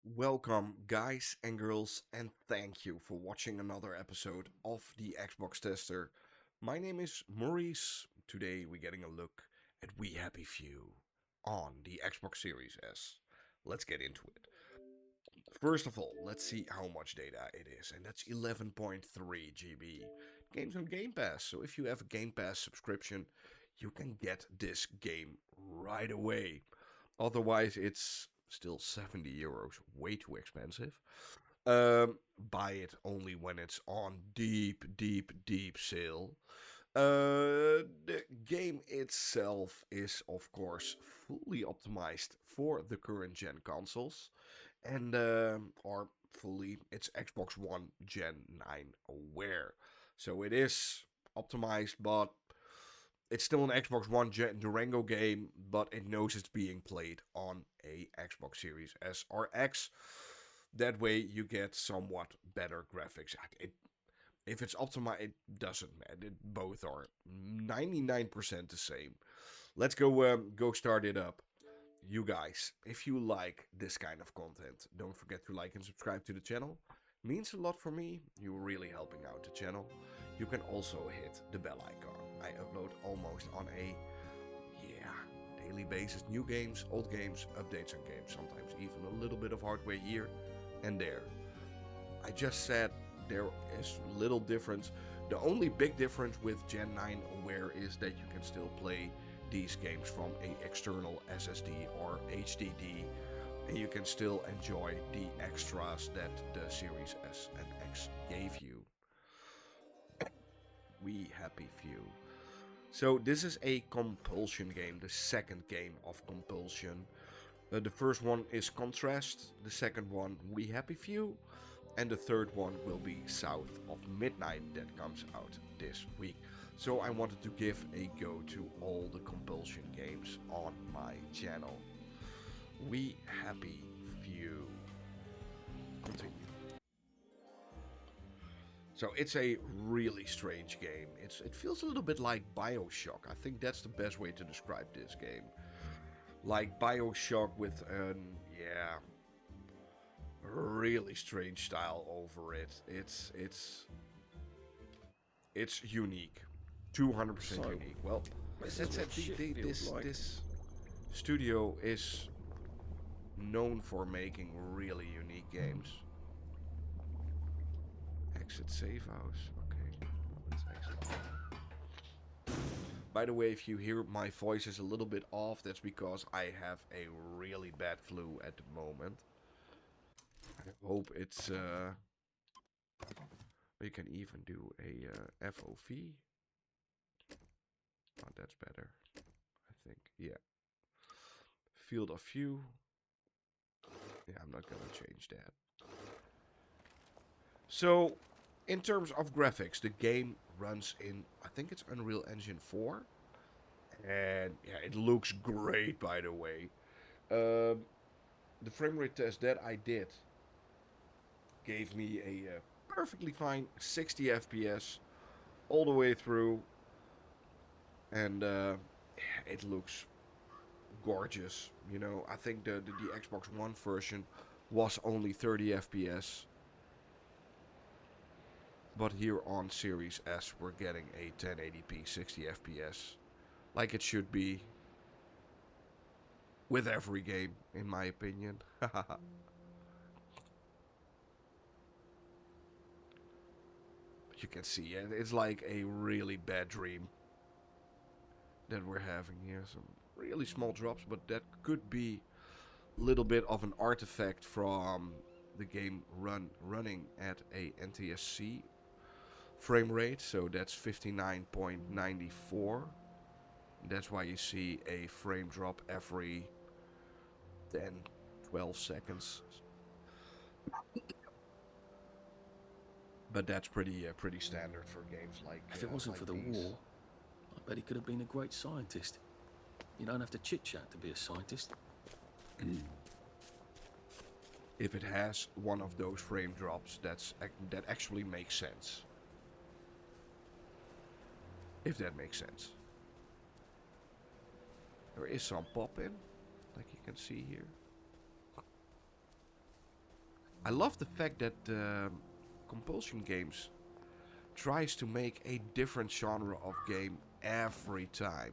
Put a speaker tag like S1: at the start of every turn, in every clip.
S1: Welcome, guys and girls, and thank you for watching another episode of the Xbox Tester. My name is Maurice. Today we're getting a look at We Happy Few on the Xbox Series S. Let's get into it. First of all, let's see how much data it is, and that's 11.3 GB. Games on Game Pass, so if you have a Game Pass subscription, you can get this game right away. Otherwise, it's still 70 euros, way too expensive. Buy it only when it's on deep sale. The game itself is, of course, fully optimized for the current gen consoles, and or fully, it's Xbox One Gen 9 aware. So it is optimized, but it's still an Xbox One Durango game, but it knows it's being played on a Xbox Series S or X. That way, you get somewhat better graphics. If it's optimized, it doesn't matter. Both are 99% the same. Let's go start it up. You guys, if you like this kind of content, don't forget to like and subscribe to the channel. Means a lot for me. You're really helping out the channel. You can also hit the bell icon. I upload almost on a daily basis. New games, old games, updates on games, sometimes even a little bit of hardware here and there. I just said there is little difference. The only big difference with Gen 9 Aware is that you can still play these games from an external SSD or HDD, and you can still enjoy the extras that the Series S and X gave you. We happy few. So this is a compulsion game, the second game of compulsion. The first one is Contrast, the second one We Happy Few, and the third one will be South of Midnight that comes out this week. So I wanted to give a go to all the compulsion games on my channel. We Happy Few. Continue. So it's a really strange game. It feels a little bit like BioShock. I think that's the best way to describe this game. Like BioShock with really strange style over it. It's unique, 200% unique. Well,
S2: This
S1: that
S2: is
S1: said,
S2: what shit feels like.
S1: this studio is known for making really unique games. Exit safe house. Okay, let's exit. By the way, if you hear my voice is a little bit off, that's because I have a really bad flu at the moment. I hope it's we can even do a FOV. Oh, that's better, I think. Yeah. Field of view. Yeah, I'm not gonna change that. So, in terms of graphics, the game runs in, I think it's Unreal Engine 4. And yeah, it looks great, by the way. The frame rate test that I did gave me a perfectly fine 60 FPS all the way through. And it looks gorgeous. You know, I think the Xbox One version was only 30 FPS. But here on Series S, we're getting a 1080p 60 FPS. Like it should be. With every game, in my opinion. You can see it's like a really bad dream that we're having here. Some really small drops, but that could be a little bit of an artifact from the game running at a NTSC frame rate. So that's 59.94. That's why you see a frame drop every 10, 12 seconds. But that's pretty standard for games like.
S2: If it wasn't
S1: like
S2: for the
S1: these.
S2: war, I bet he could have been a great scientist. You don't have to chit-chat to be a scientist.
S1: If it has one of those frame drops, that actually makes sense. If that makes sense. There is some pop in, like you can see here. I love the fact that Compulsion Games tries to make a different genre of game every time.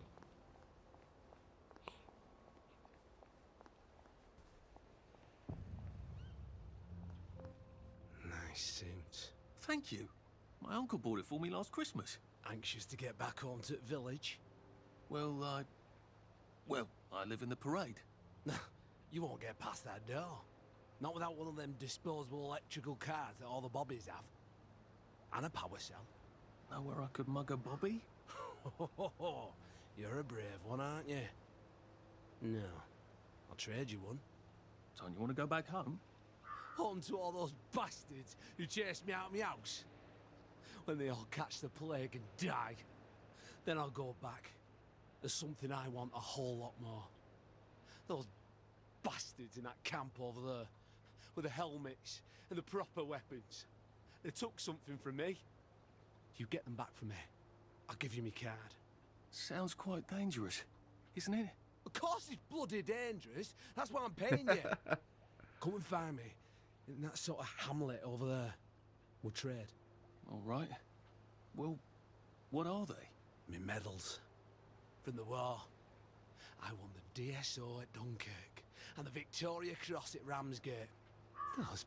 S3: Nice suit.
S2: Thank you. My uncle bought it for me last Christmas.
S3: Anxious to get back home to the village?
S2: Well, I live in the parade.
S3: You won't get past that door. Not without one of them disposable electrical cars that all the bobbies have. And a power cell.
S2: Know where I could mug a bobby?
S3: You're a brave one, aren't you? No. I'll trade you one.
S2: Don't you want to go back home?
S3: Home to all those bastards who chased me out of my house. When they all catch the plague and die, then I'll go back. There's something I want a whole lot more. Those bastards in that camp over there, with the helmets and the proper weapons. They took something from me. You get them back from me, I'll give you my card.
S2: Sounds quite dangerous, isn't it?
S3: Of course it's bloody dangerous. That's why I'm paying you. Come and find me in that sort of hamlet over there. We'll trade.
S2: All right. Well, what are they?
S3: Me medals. From the war. I won the DSO at Dunkirk and the Victoria Cross at Ramsgate. Those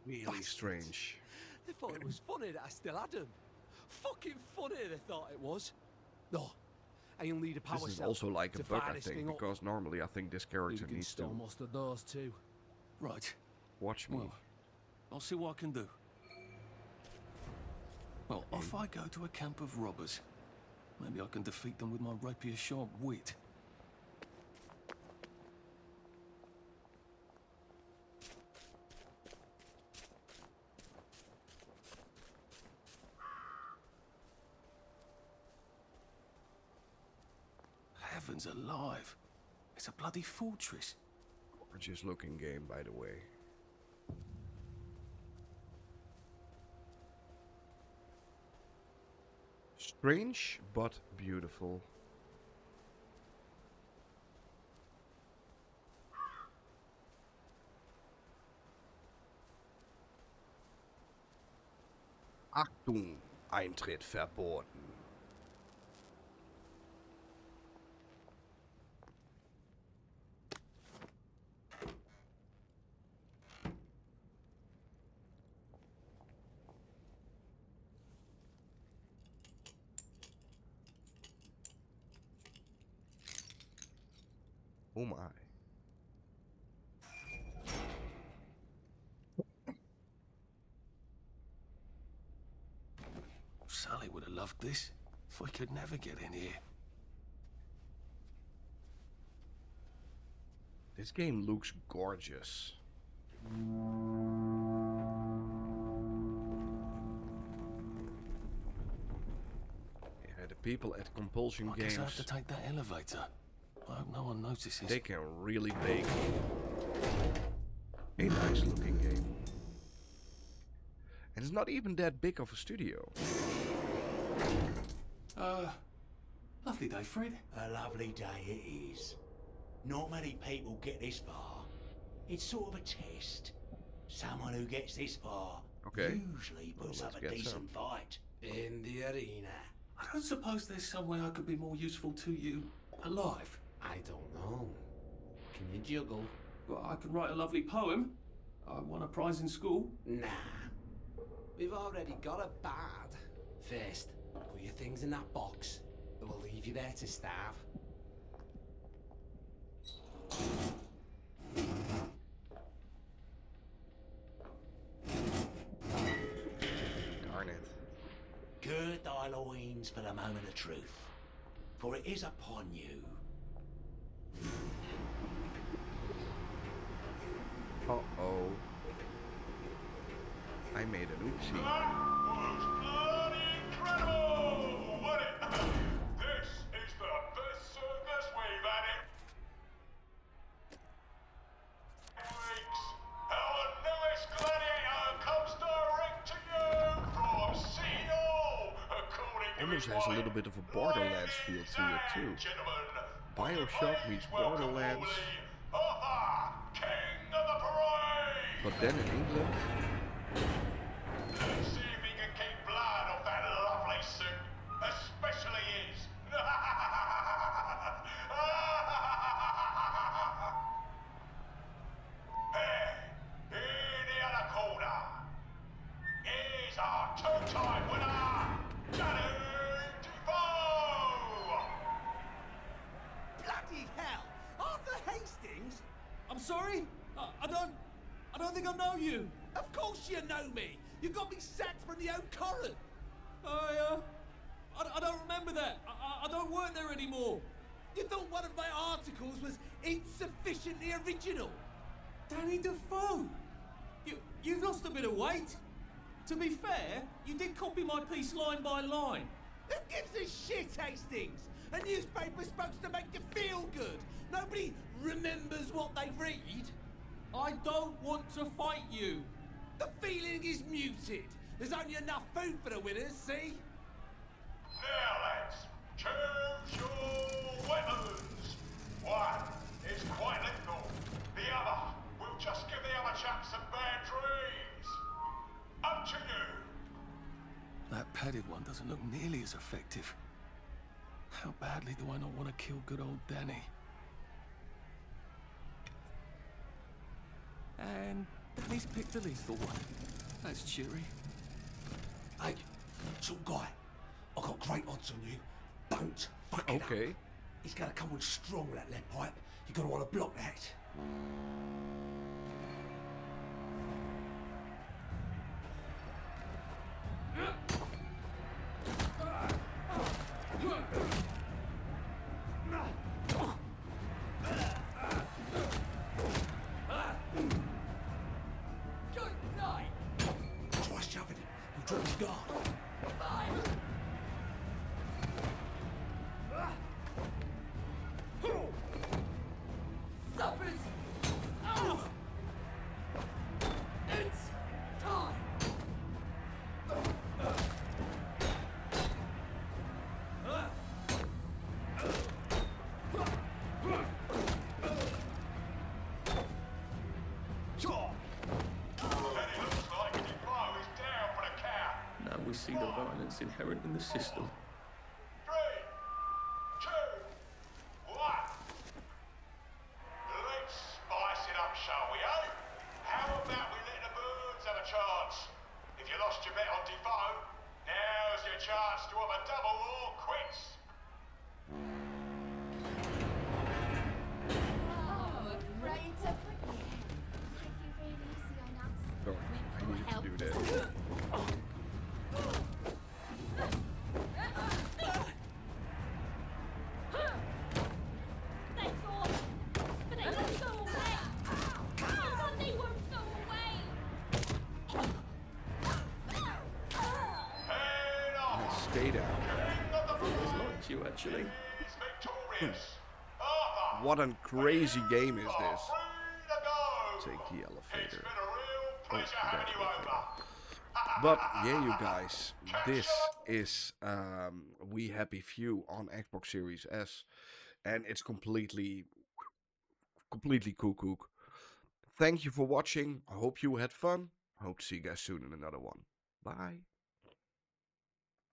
S1: Really
S3: bastards.
S1: strange.
S3: They thought it was funny that I still had them. Fucking funny they thought it was. No, and you'll need a power
S1: This is
S3: cell
S1: also like a
S3: to
S1: bug,
S3: fire
S1: I
S3: this
S1: think,
S3: thing up.
S1: because normally I think this
S3: You
S1: character
S3: can
S1: needs to
S3: store most of those too.
S2: Right.
S1: watch me.
S2: Well, I'll see what I can do. Well, off I go to a camp of robbers. Maybe I can defeat them with my rapier-sharp wit. Heavens alive. It's a bloody fortress.
S1: Gorgeous looking game, by the way. Strange, but beautiful. Achtung, Eintritt verboten. Oh my.
S2: Sally would have loved this. We could never get in here.
S1: This game looks gorgeous. Yeah, the people at Compulsion
S2: I guess I have
S1: Games,
S2: to take that elevator. I hope no one notices.
S1: they can really make a nice looking game. And it's not even that big of a studio.
S2: Lovely day, Fred.
S4: A lovely day it is. Not many people get this far. It's sort of a test. Someone who gets this far
S1: Okay.
S4: usually puts
S1: Well, let's
S4: up a
S1: get
S4: decent
S1: some.
S4: fight.
S3: In the arena.
S2: I don't suppose there's some way I could be more useful to you alive.
S3: I don't know. Can you juggle?
S2: Well, I could write a lovely poem. I won a prize in school.
S3: Nah. We've already got a bard. First, put your things in that box. That will leave you there to starve.
S1: Darn it.
S4: Gird thy loins for the moment of truth, for it is upon you.
S1: Uh-oh. I made an oopsie.
S5: That was bloody incredible, wasn't it? This is the best circus we've had in weeks. Our newest gladiator comes direct to you from Seattle, according to
S1: Almost
S5: his
S1: has a
S5: wife.
S1: little bit of a Borderlands feel to it too.
S5: Gentlemen,
S1: BioShock meets
S5: welcome
S1: Borderlands.
S5: Wooly. Ha-ha! King of the parade!
S1: But then in England,
S5: See if he can keep blood off that lovely suit, especially his. Hey, in the other corner, is our two-time winner, Danny Defoe!
S3: Bloody hell! Arthur Hastings?
S6: I'm sorry? I don't think I know you.
S3: Of course you know me! You got me sacked from the old Current!
S6: I don't remember that. I don't work there anymore.
S3: You thought one of my articles was insufficiently original?
S6: Danny Defoe. You've lost a bit of weight. To be fair, you did copy my piece line by line.
S3: Who gives a shit, Hastings? A newspaper's supposed to make you feel good. Nobody remembers what they read.
S6: I don't want to fight you.
S3: The feeling is muted. There's only enough food for the winners, see?
S5: Now, lads, choose your weapons. One is quite lethal. The other will just give the other chap some bad dreams. Up to you.
S2: That padded one doesn't look nearly as effective. How badly do I not want to kill good old Danny? And Danny's picked a lethal one. That's cheery.
S3: Hey, some guy. I've got great odds on you. Don't fuck it up.
S1: okay.
S3: He's gonna come on strong with that lead pipe. You're gonna want to block that. Try shoving him. He'll drop his guard.
S5: And it looks like Defoe is down for the count.
S2: Now we see the violence inherent in the system.
S5: 3, 2, 1. Let's spice it up, shall we, eh? How about we let the birds have a chance? If you lost your bet on Defoe, now's your chance to have a double or quits.
S7: Oh, great to forget. Take it really easy on us.
S1: Sorry, I needed to do that.
S7: They thought, but they won't go away. Oh, they won't go away.
S5: And off.
S1: Stay down.
S5: King of the
S2: Always
S5: Flood
S2: liked you, actually.
S5: is victorious. Arthur,
S1: What a crazy game is
S5: you are
S1: this?
S5: free to go.
S1: Take the
S5: It's
S1: elevator.
S5: been a real pleasure
S1: that
S5: having you
S1: elevator.
S5: over.
S1: But yeah, you guys, this is We Happy Few on Xbox Series S, and it's completely cuckoo. Thank you for watching. I hope you had fun. I hope to see you guys soon in another one. Bye.